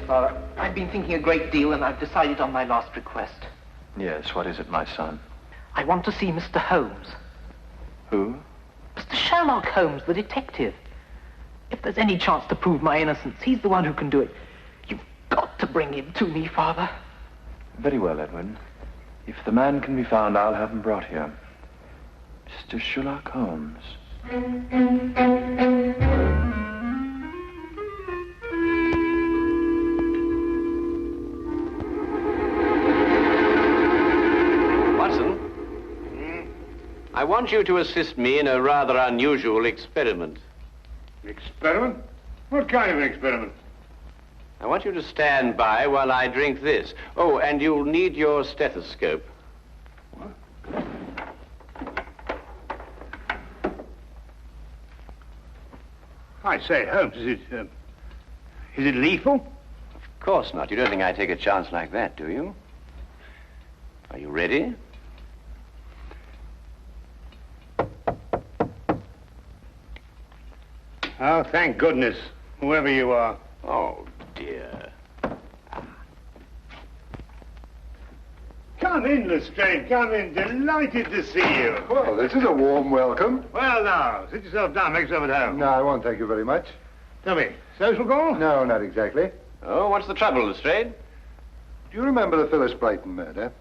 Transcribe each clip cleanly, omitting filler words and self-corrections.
Father? I've been thinking a great deal, and I've decided on my last request. Yes, what is it, my son? I want to see Mr. Holmes. Who? Mr. Sherlock Holmes, the detective. If there's any chance to prove my innocence, he's the one who can do it. You've got to bring him to me, Father. Very well, Edward. If the man can be found, I'll have him brought here. Mr. Sherlock Holmes. Watson? I want you to assist me in a rather unusual experiment. Experiment? What kind of an experiment? I want you to stand by while I drink this. Oh, and you'll need your stethoscope. What? I say, Holmes, is it lethal? Of course not. You don't think I'd take a chance like that, do you? Are you ready? Oh, thank goodness, whoever you are. Oh, dear. Come in, Lestrade, come in. Delighted to see you. Well, this is a warm welcome. Well, now, sit yourself down, make yourself at home. No, I won't, thank you very much. Tell me, social call? No, not exactly. Oh, what's the trouble, Lestrade? Do you remember the Phyllis Brighton murder?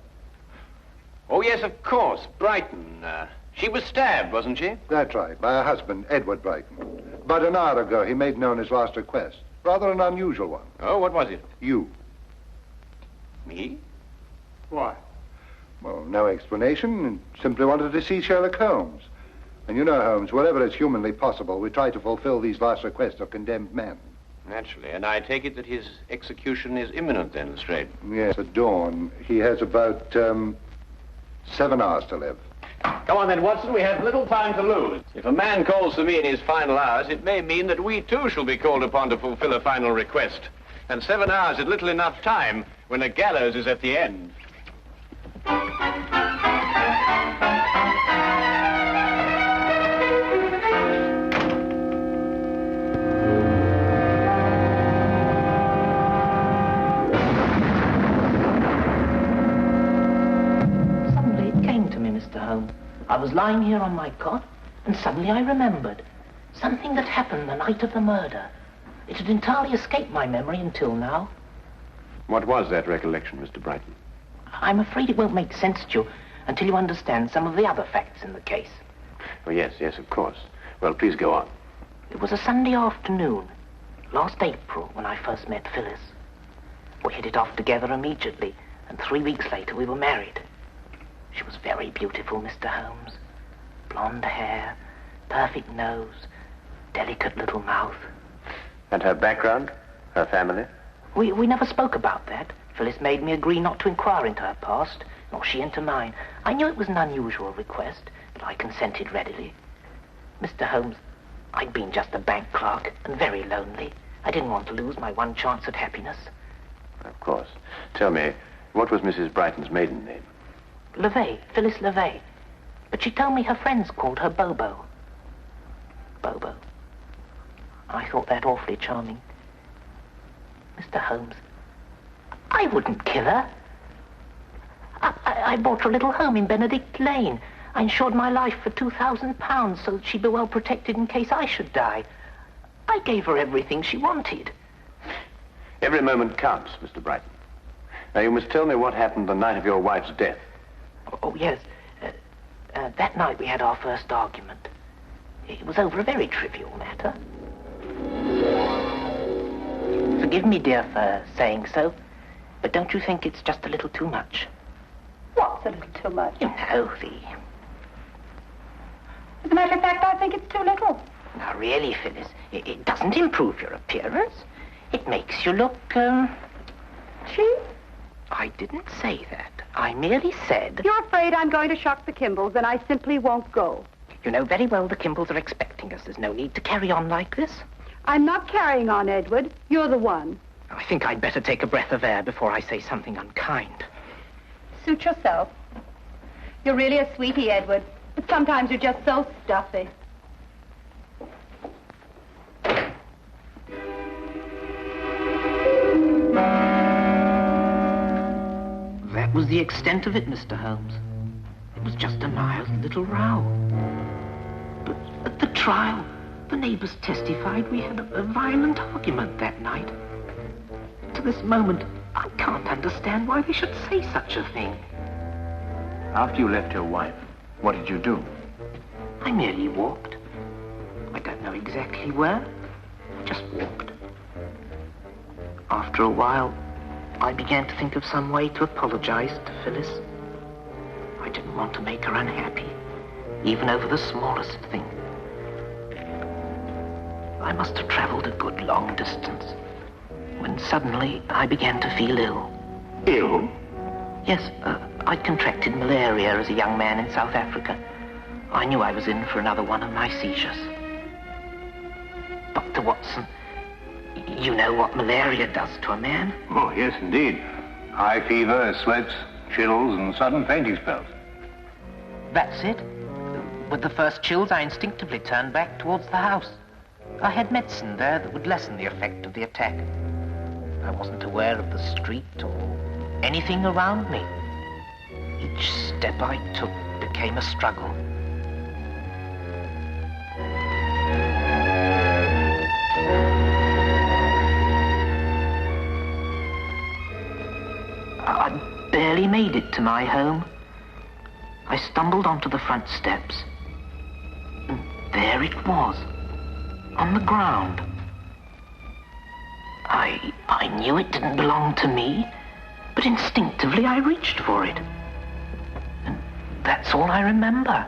Oh, yes, of course. Brighton. She was stabbed, wasn't she? That's right, by her husband, Edward Brighton. About an hour ago, he made known his last request. Rather an unusual one. Oh, what was it? You. Me? Why? Well, no explanation. Simply wanted to see Sherlock Holmes. And you know, Holmes, wherever it's humanly possible, we try to fulfill these last requests of condemned men. Naturally. And I take it that his execution is imminent then, Lestrade. Yes, at dawn. He has about 7 hours to live. Come on then, Watson. We have little time to lose. If a man calls for me in his final hours, it may mean that we too shall be called upon to fulfill a final request. And 7 hours is little enough time when a gallows is at the end. Suddenly it came to me, Mr. Holmes. I was lying here on my cot, and suddenly I remembered something that happened the night of the murder. It had entirely escaped my memory until now. What was that recollection, Mr. Brighton? I'm afraid it won't make sense to you until you understand some of the other facts in the case. Oh, yes, of course. Well, please go on. It was a Sunday afternoon, last April, when I first met Phyllis. We hit it off together immediately, and 3 weeks later we were married. She was very beautiful, Mr. Holmes. Blonde hair, perfect nose, delicate little mouth. And her background? Her family? We never spoke about that. Phyllis made me agree not to inquire into her past, nor she into mine. I knew it was an unusual request, but I consented readily. Mr. Holmes, I'd been just a bank clerk and very lonely. I didn't want to lose my one chance at happiness. Of course. Tell me, what was Mrs. Brighton's maiden name? LeVay, Phyllis LeVay. But she told me her friends called her Bobo. Bobo. I thought that awfully charming. Mr. Holmes, I wouldn't kill her. I bought her a little home in Benedict Lane. I insured my life for £2,000 so that she'd be well protected in case I should die. I gave her everything she wanted. Every moment counts, Mr. Brighton. Now, you must tell me what happened the night of your wife's death. Oh, yes. That night we had our first argument. It was over a very trivial matter. Forgive me, dear, for saying so, but don't you think it's just a little too much? What's a little too much? You know, As a matter of fact, I think it's too little. Now, really, Phyllis, it doesn't improve your appearance. It makes you look, Cheap? I didn't say that. I merely said... You're afraid I'm going to shock the Kimballs, and I simply won't go. You know very well the Kimballs are expecting us. There's no need to carry on like this. I'm not carrying on, Edward. You're the one. I think I'd better take a breath of air before I say something unkind. Suit yourself. You're really a sweetie, Edward, but sometimes you're just so stuffy. was the extent of it, Mr. Holmes. It was just a mild little row. But at the trial, the neighbors testified we had a violent argument that night. To this moment, I can't understand why they should say such a thing. After you left your wife, what did you do? I merely walked. I don't know exactly where. I just walked. After a while, I began to think of some way to apologize to Phyllis. I didn't want to make her unhappy, even over the smallest thing. I must have traveled a good long distance when suddenly I began to feel ill. Ill? Yes, I'd contracted malaria as a young man in South Africa. I knew I was in for another one of my seizures. Dr. Watson, you know what malaria does to a man? Oh, yes, indeed. High fever, sweats, chills, and sudden fainting spells. That's it. With the first chills, I instinctively turned back towards the house. I had medicine there that would lessen the effect of the attack. I wasn't aware of the street or anything around me. Each step I took became a struggle. I barely made it to my home. I stumbled onto the front steps, and there it was, on the ground. I knew it didn't belong to me, but instinctively I reached for it. And that's all I remember.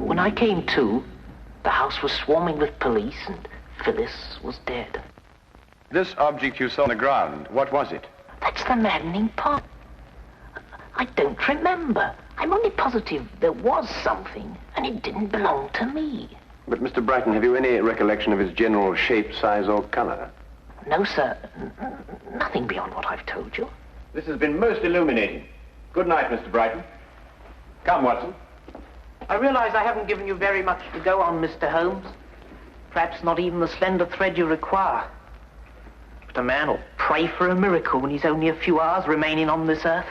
When I came to, the house was swarming with police and Phyllis was dead. This object you saw on the ground, what was it? That's the maddening part. I don't remember. I'm only positive there was something, and it didn't belong to me. But, Mr. Brighton, have you any recollection of its general shape, size, or color? No, sir. Nothing beyond what I've told you. This has been most illuminating. Good night, Mr. Brighton. Come, Watson. I realize I haven't given you very much to go on, Mr. Holmes. Perhaps not even the slender thread you require. But a man will pray for a miracle when he's only a few hours remaining on this earth.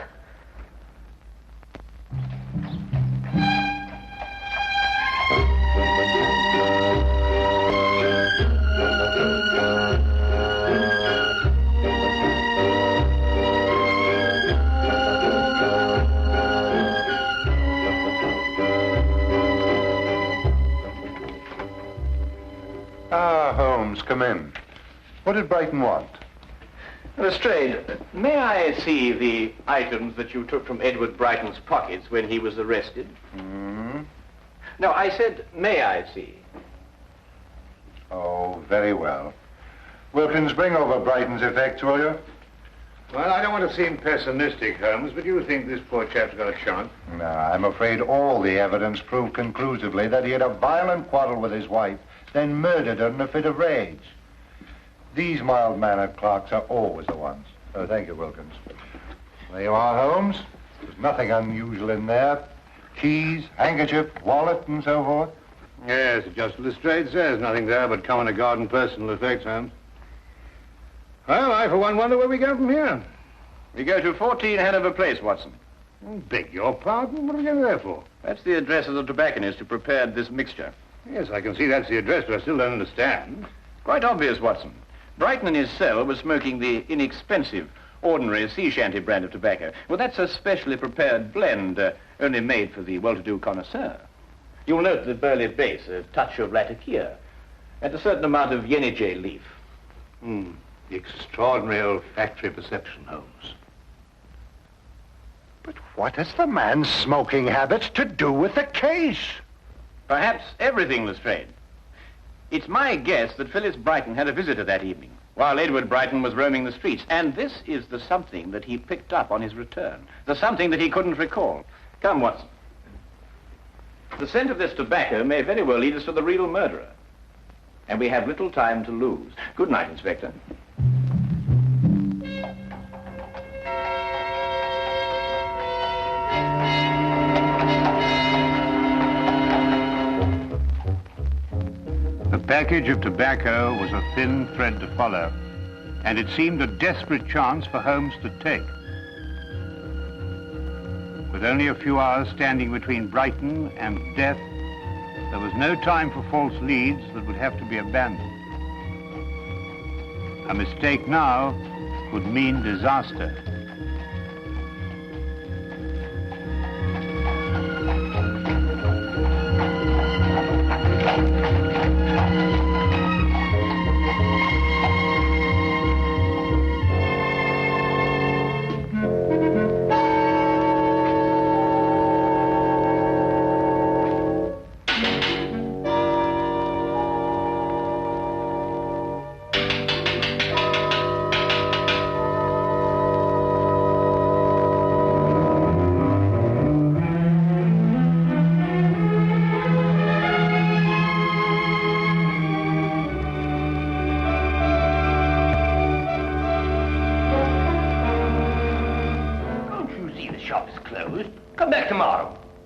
Holmes, come in. What did Brighton want? Lestrade, may I see the items that you took from Edward Brighton's pockets when he was arrested? No, I said, may I see? Oh, very well. Wilkins, bring over Brighton's effects, will you? Well, I don't want to seem pessimistic, Holmes, but you think this poor chap's got a chance? No, I'm afraid all the evidence proved conclusively that he had a violent quarrel with his wife, then murdered her in a fit of rage. These mild-mannered clerks are always the ones. Oh, thank you, Wilkins. There you are, Holmes. There's nothing unusual in there. Keys, handkerchief, wallet, and so forth. Yes, just as Lestrade says, nothing there but common or garden personal effects, Holmes. Well, I, for one, wonder where we go from here. We go to 14 Hanover Place, Watson. Beg your pardon? What are we going there for? That's the address of the tobacconist who prepared this mixture. Yes, I can see that's the address, but I still don't understand. Quite obvious, Watson. Brighton in his cell was smoking the inexpensive, ordinary sea shanty brand of tobacco. Well, that's a specially prepared blend, only made for the well-to-do connoisseur. You'll note the burley base, a touch of latakia, and a certain amount of yenijay leaf. Extraordinary olfactory perception, Holmes. But what has the man's smoking habits to do with the case? Perhaps everything, Lestrade. It's my guess that Phyllis Brighton had a visitor that evening, while Edward Brighton was roaming the streets. And this is the something that he picked up on his return. The something that he couldn't recall. Come, Watson. The scent of this tobacco may very well lead us to the real murderer. And we have little time to lose. Good night, Inspector. The package of tobacco was a thin thread to follow. and it seemed a desperate chance for Holmes to take. With only a few hours standing between Brighton and death, there was no time for false leads that would have to be abandoned. A mistake now could mean disaster.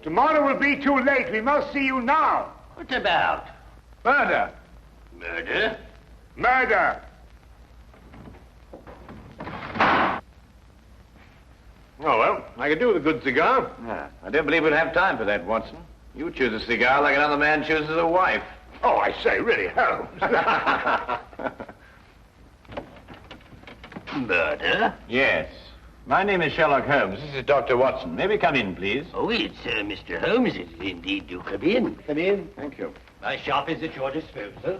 Tomorrow will be too late. We must see you now. What about? Murder. Murder? Murder. Oh, well, I could do with a good cigar. Yeah, I don't believe we'll have time for that, Watson. You choose a cigar like another man chooses a wife. Oh, I say, really, Holmes. Murder? Yes. My name is Sherlock Holmes. This is Dr. Watson. May we come in, please? Oh, it's Mr. Holmes. Indeed, do come in. Come in. Thank you. My shop is at your disposal.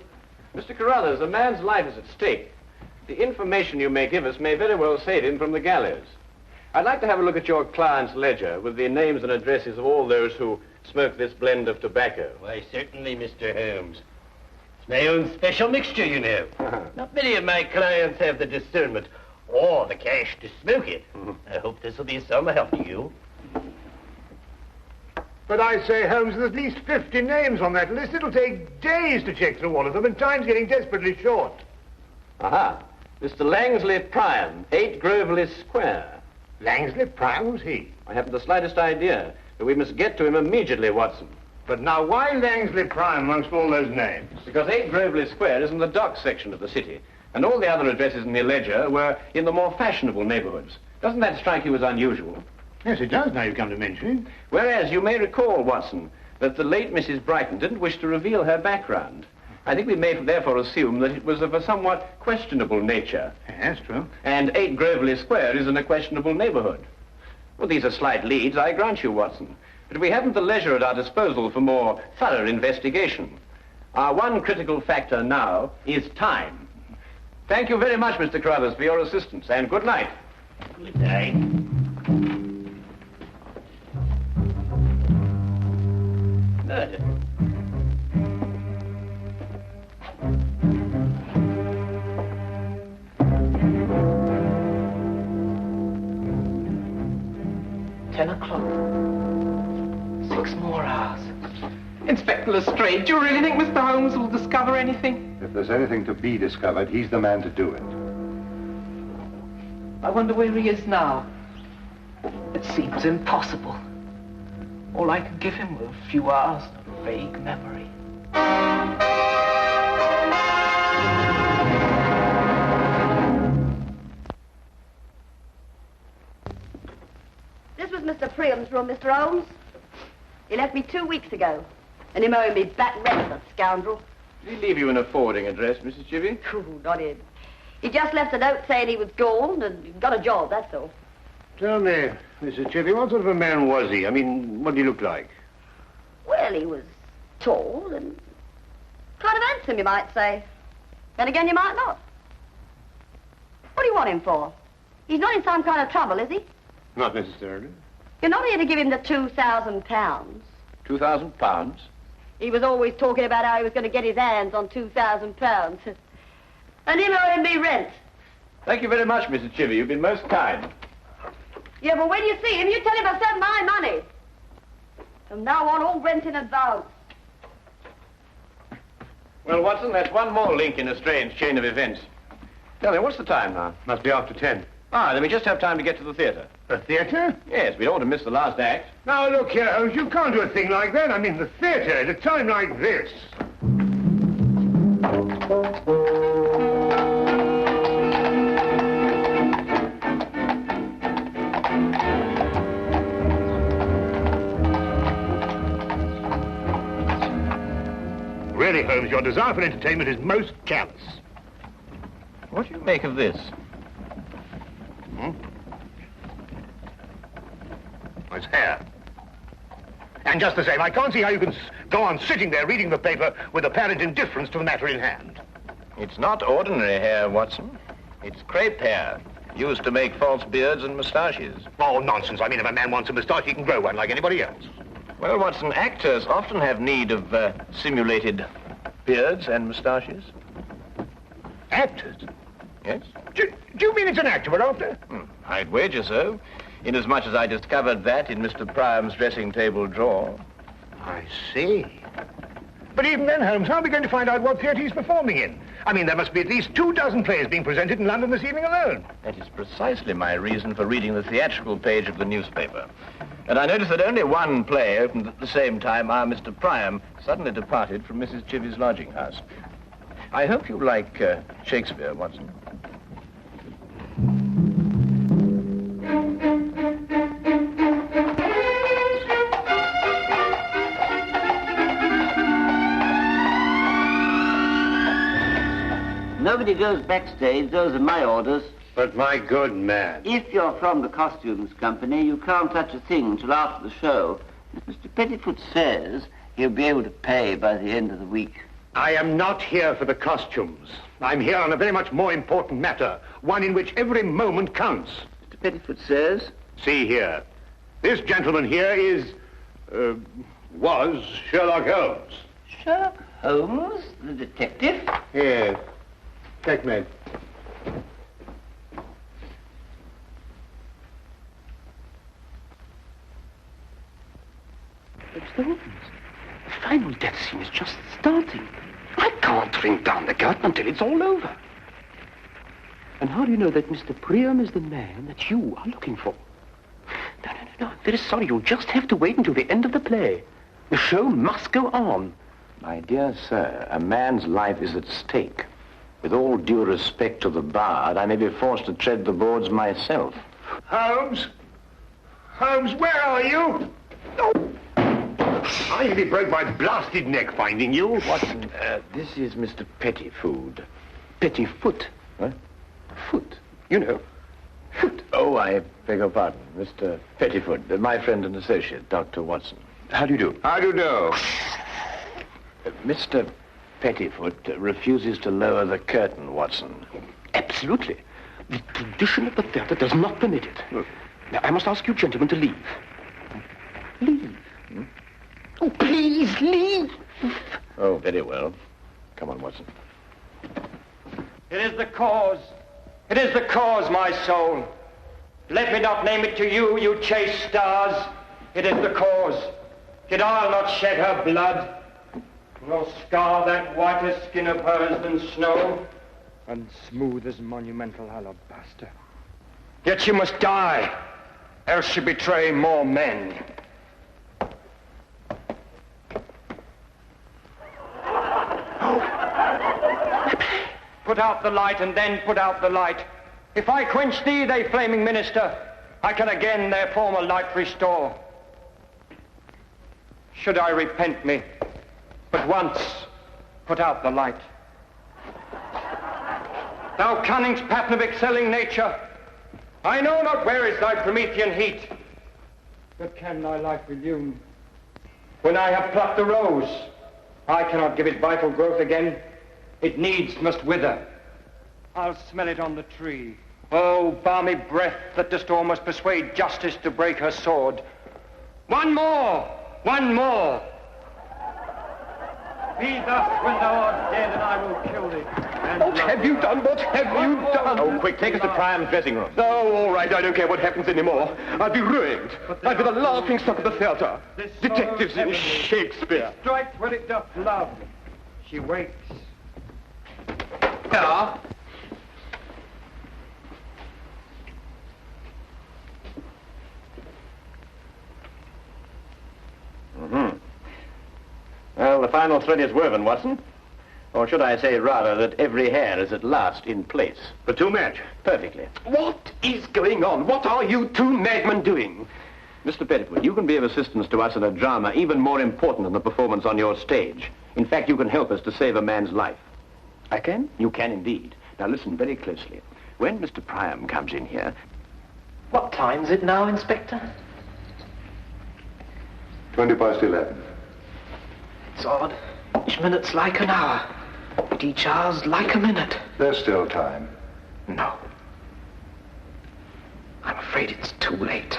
Mr. Carruthers, a man's life is at stake. The information you may give us may very well save him from the gallows. I'd like to have a look at your client's ledger with the names and addresses of all those who smoke this blend of tobacco. Why, certainly, Mr. Holmes. It's my own special mixture, you know. Not many of my clients have the discernment or the cash to smoke it. I hope this will be some help to you. But I say, Holmes, there's at least 50 names on that list. It'll take days to check through all of them, and time's getting desperately short. Aha. Mr. Langsley Prime, 8 Groveley Square. Langsley Prime? Who's he? I haven't the slightest idea, but we must get to him immediately, Watson. But now, why Langsley Prime amongst all those names? Because 8 Groveley Square is in the dock section of the city, and all the other addresses in the ledger were in the more fashionable neighborhoods. Doesn't that strike you as unusual? Yes, it does, now you've come to mention it. Whereas you may recall, Watson, that the late Mrs. Brighton didn't wish to reveal her background. I think we may therefore assume that it was of a somewhat questionable nature. Yes, true. And 8 Groveley Square is in a questionable neighborhood. Well, these are slight leads, I grant you, Watson. But we haven't the leisure at our disposal for more thorough investigation. Our one critical factor now is time. Thank you very much, Mr. Carruthers, for your assistance, and good night. Good night. Murder. $10. 6 more hours. Inspector Lestrade, do you really think Mr. Holmes will discover anything? If there's anything to be discovered, he's the man to do it. I wonder where he is now. It seems impossible. All I could give him were a few hours of vague memory. This was Mr. Priam's room, Mr. Holmes. He left me 2 weeks ago. And him owing me back rent, that scoundrel. Did he leave you in a forwarding address, Mrs. Chivy? Ooh, not him. He just left a note saying he was gone and got a job, that's all. Tell me, Mrs. Chivy, what sort of a man was he? I mean, what did he look like? Well, he was tall and kind of handsome, you might say. Then again, you might not. What do you want him for? He's not in some kind of trouble, is he? Not necessarily. You're not here to give him the £2,000. £2,000? He was always talking about how he was going to get his hands on £2,000. And him owing me rent. Thank you very much, Mrs. Chivy. You've been most kind. Yeah, but when you see him, you tell him I sent my money. From now on, all rent in advance. Well, Watson, that's one more link in a strange chain of events. Tell me, what's the time now? Must be after 10. Ah, then we just have time to get to the theatre. The theatre? Yes, we don't want to miss the last act. Now, look here, Holmes, you can't do a thing like that. I mean, the theatre at a time like this. Holmes, your desire for entertainment is most callous. What do you make of this? It's hair. And just the same, I can't see how you can go on sitting there reading the paper with apparent indifference to the matter in hand. It's not ordinary hair, Watson. It's crepe hair, used to make false beards and moustaches. Oh, nonsense. I mean, if a man wants a moustache, he can grow one like anybody else. Well, Watson, actors often have need of simulated beards and moustaches. Actors? Yes? Do you mean it's an actor we're after? I'd wager so, inasmuch as I discovered that in Mr. Priam's dressing table drawer. I see. But even then, Holmes, how are we going to find out what theatre he's performing in? I mean, there must be at least 24 plays being presented in London this evening alone. That is precisely my reason for reading the theatrical page of the newspaper. And I noticed that only one play opened at the same time our Mr. Priam suddenly departed from Mrs. Chivy's lodging house. I hope you like Shakespeare, Watson. Nobody goes backstage, those are my orders. But my good man. If you're from the costumes company, you can't touch a thing till after the show. Mr. Pettifoot says he'll be able to pay by the end of the week. I am not here for the costumes. I'm here on a very much more important matter, one in which every moment counts. Mr. Pettifoot says? See here. This gentleman here was Sherlock Holmes. Sherlock Holmes, the detective? Yes. Checkmate. Mr. Holmes, the final death scene is just starting. I can't ring down the curtain until it's all over. And how do you know that Mr. Priam is the man that you are looking for? No. I'm very sorry. You'll just have to wait until the end of the play. The show must go on. My dear sir, a man's life is at stake. With all due respect to the bard, I may be forced to tread the boards myself. Holmes? Holmes, where are you? Oh. I nearly broke my blasted neck finding you. Watson, this is Mr. Pettifoot. Pettifoot? What? Foot. You know. Foot. Oh, I beg your pardon. Mr. Pettifoot, my friend and associate, Dr. Watson. How do you do? How do you do? Mr. Pettifoot refuses to lower the curtain, Watson. Absolutely. The tradition of the theatre does not permit it. Now, I must ask you gentlemen to leave. Leave. Oh, please, leave. Oh, very well. Come on, Watson. It is the cause. It is the cause, my soul. Let me not name it to you, you chaste stars. It is the cause. Yet I'll not shed her blood, nor scar that whiter skin of hers than snow, and smooth as monumental alabaster. Yet she must die, else she betray more men. Put out the light, and then put out the light. If I quench thee, they flaming minister, I can again their former light restore. Should I repent me, but once put out the light. Thou cunning's pattern of excelling nature, I know not where is thy Promethean heat, but can thy life illume? When I have plucked the rose, I cannot give it vital growth again. It needs must wither. I'll smell it on the tree. Oh, balmy breath that dost almost persuade justice to break her sword. One more! One more! Be thus when thou art dead, and I will kill thee. What have you done? What have you done? Oh, quick, take us to Priam's dressing room. Oh, all right, I don't care what happens anymore. I'll be ruined. I'll be the laughing stock of the theatre. Detectives in Shakespeare. Strike when it doth love. She wakes. Yeah. Well, the final thread is woven, Watson. Or should I say, rather, that every hair is at last in place. The two match. Perfectly. What is going on? What are you two madmen doing? Mr. Pettifoot, you can be of assistance to us in a drama even more important than the performance on your stage. In fact, you can help us to save a man's life. I can? You can indeed. Now listen very closely. When Mr. Priam comes in here... What time's it now, Inspector? 11:20. It's odd. Each minute's like an hour, but each hour's like a minute. There's still time. No. I'm afraid it's too late.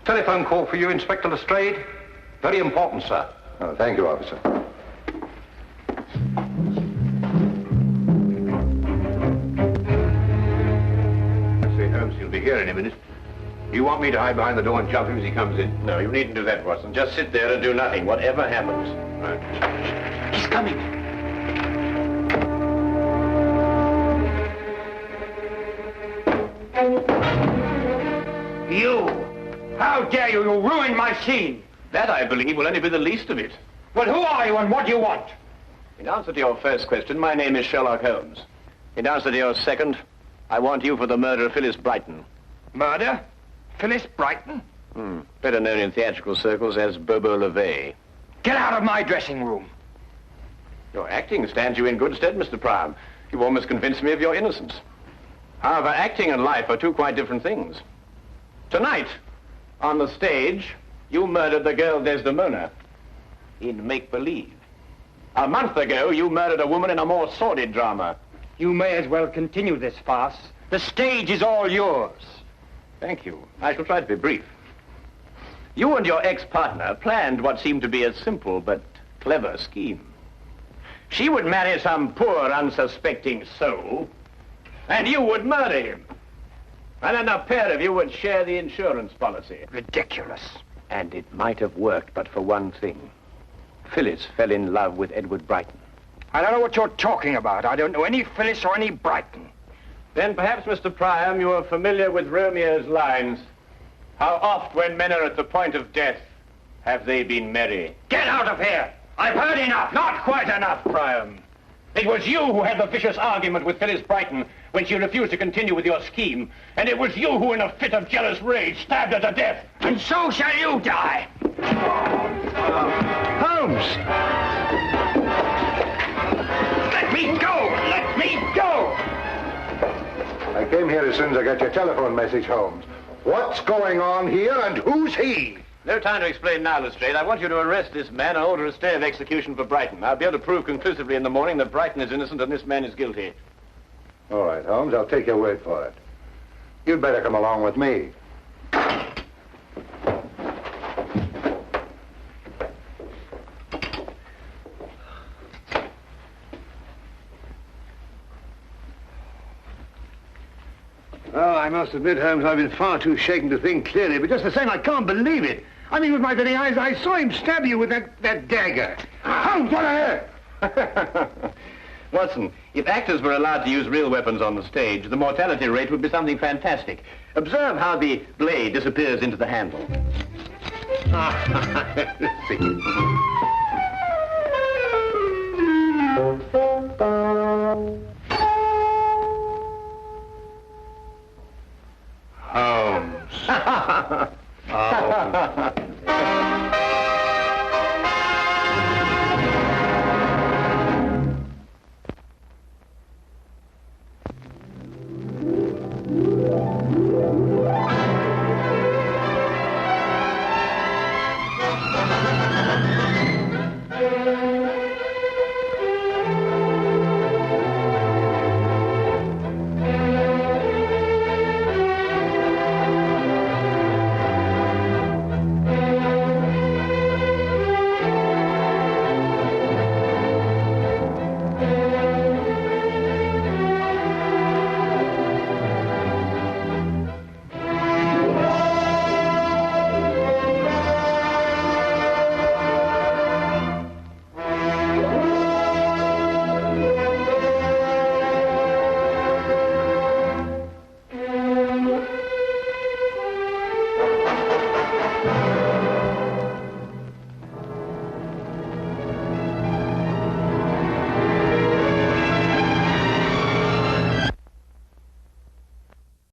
Telephone call for you, Inspector Lestrade. Very important, sir. Oh, thank you, officer. Say, Holmes, he'll be here in a minute. You want me to hide behind the door and jump him as he comes in? No, you needn't do that, Watson. Just sit there and do nothing, whatever happens. Right. He's coming. You! How dare you? You ruined my scene! That, I believe, will only be the least of it. Well, who are you and what do you want? In answer to your first question, my name is Sherlock Holmes. In answer to your second, I want you for the murder of Phyllis Brighton. Murder? Phyllis Brighton? Better known in theatrical circles as Bobo LeVay. Get out of my dressing room. Your acting stands you in good stead, Mr. Priam. You've almost convinced me of your innocence. However, acting and life are two quite different things. Tonight, on the stage, you murdered the girl Desdemona in make-believe. A month ago, you murdered a woman in a more sordid drama. You may as well continue this farce. The stage is all yours. Thank you. I shall try to be brief. You and your ex-partner planned what seemed to be a simple but clever scheme. She would marry some poor, unsuspecting soul, and you would murder him. And then the pair of you would share the insurance policy. Ridiculous. And it might have worked, but for one thing. Phyllis fell in love with Edward Brighton. I don't know what you're talking about. I don't know any Phyllis or any Brighton. Then perhaps, Mr. Priam, you are familiar with Romeo's lines. How oft, when men are at the point of death, have they been merry? Get out of here! I've heard enough! Not quite enough, Priam. It was you who had the vicious argument with Phyllis Brighton when she refused to continue with your scheme. And it was you who, in a fit of jealous rage, stabbed her to death. And so shall you die! Holmes! Let me go! Let me go! I came here as soon as I got your telephone message, Holmes. What's going on here and who's he? No time to explain now, Lestrade. I want you to arrest this man and order a stay of execution for Brighton. I'll be able to prove conclusively in the morning that Brighton is innocent and this man is guilty. All right, Holmes, I'll take your word for it. You'd better come along with me. Oh, I must admit, Holmes, I've been far too shaken to think clearly, but just the same, I can't believe it. I mean, with my very eyes, I saw him stab you with that dagger. Holmes, what on earth? Watson, if actors were allowed to use real weapons on the stage, the mortality rate would be something fantastic. Observe how the blade disappears into the handle. Holmes. Oh.